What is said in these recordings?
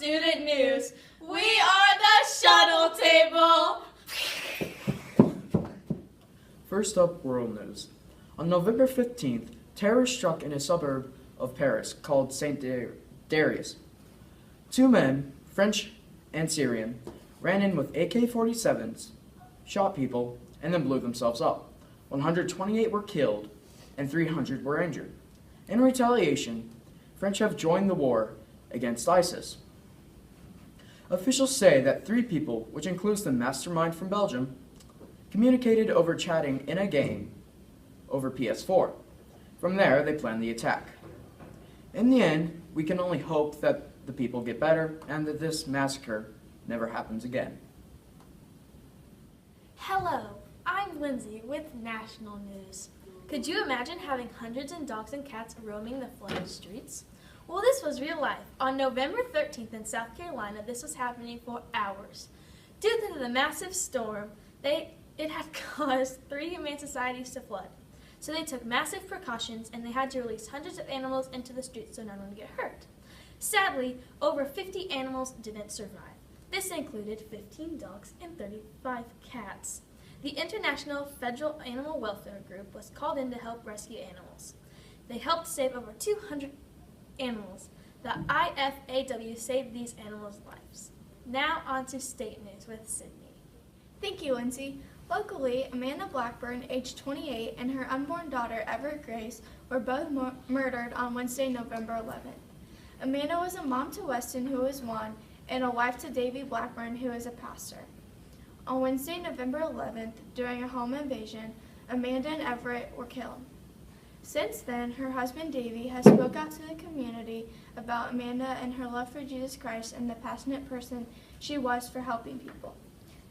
student news. We are the Shuttle Table. First up, world news. On November 15th, terrorists struck in a suburb of Paris called St. Darius. Two men, French and Syrian, ran in with AK-47s, shot people, and then blew themselves up. 128 were killed and 300 were injured. In retaliation, French have joined the war against ISIS. Officials say that 3 people, which includes the mastermind from Belgium, communicated over chatting in a game over PS4. From there, they planned the attack. In the end, we can only hope that the people get better and that this massacre never happens again. Hello, I'm Lindsay with National News. Could you imagine having hundreds of dogs and cats roaming the flooded streets? Well, this was real life. On November 13th in South Carolina, this was happening for hours. Due to the massive storm, it had caused 3 humane societies to flood. So they took massive precautions and they had to release hundreds of animals into the streets so no one would get hurt. Sadly, over 50 animals didn't survive. This included 15 dogs and 35 cats. The International Federal Animal Welfare Group was called in to help rescue animals. They helped save over 200 animals. The IFAW saved these animals' lives. Now on to state news with Sydney. Thank you, Lindsay. Locally, Amanda Blackburn, age 28, and her unborn daughter, Everett Grace, were both murdered on Wednesday, November 11th. Amanda was a mom to Weston, who is 1, and a wife to Davy Blackburn, who is a pastor. On Wednesday, November 11th, during a home invasion, Amanda and Everett were killed. Since then, her husband Davy has spoke out to the community about Amanda and her love for Jesus Christ and the passionate person she was for helping people.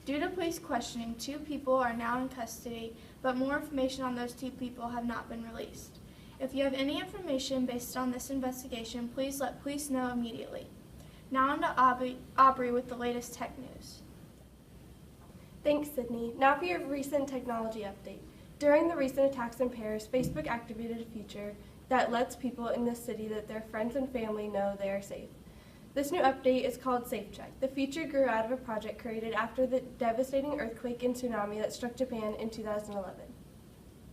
Due to police questioning, 2 people are now in custody, but more information on those 2 people have not been released. If you have any information based on this investigation, please let police know immediately. Now on to Aubrey with the latest tech news. Thanks, Sydney. Now for your recent technology update. During the recent attacks in Paris, Facebook activated a feature that lets people in the city that their friends and family know they are safe. This new update is called SafeCheck. The feature grew out of a project created after the devastating earthquake and tsunami that struck Japan in 2011.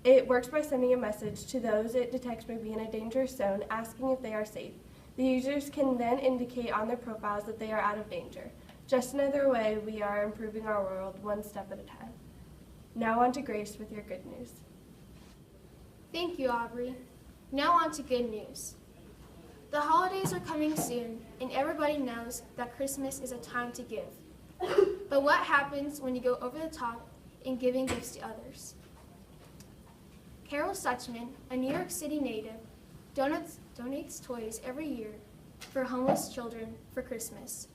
It works by sending a message to those it detects may be in a dangerous zone, asking if they are safe. The users can then indicate on their profiles that they are out of danger. Just another way we are improving our world one step at a time. Now on to Grace with your good news. Thank you, Aubrey. Now on to good news. The holidays are coming soon, and everybody knows that Christmas is a time to give. But what happens when you go over the top in giving gifts to others? Carol Suchman, a New York City native, donates toys every year for homeless children for Christmas.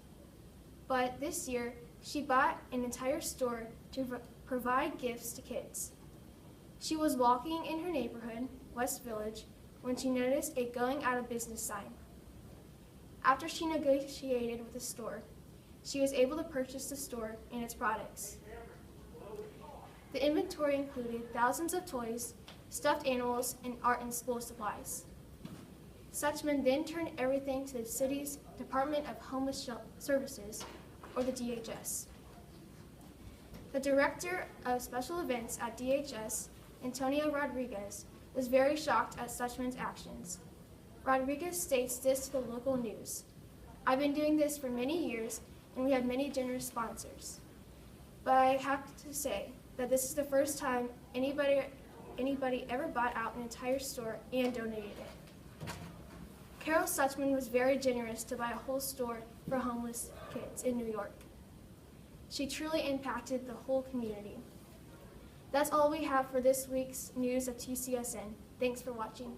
But this year, she bought an entire store to provide gifts to kids. She was walking in her neighborhood, West Village, when she noticed a going out of business sign. After she negotiated with the store, she was able to purchase the store and its products. The inventory included thousands of toys, stuffed animals, and art and school supplies. Suchman then turned everything to the city's Department of Homeless Services, or the DHS. The director of special events at DHS, Antonio Rodriguez, was very shocked at Suchman's actions. Rodriguez states this to the local news. "I've been doing this for many years, and we have many generous sponsors. But I have to say that this is the first time anybody ever bought out an entire store and donated it." Carol Suchman was very generous to buy a whole store for homeless kids in New York. She truly impacted the whole community. That's all we have for this week's news of TCSN. Thanks for watching.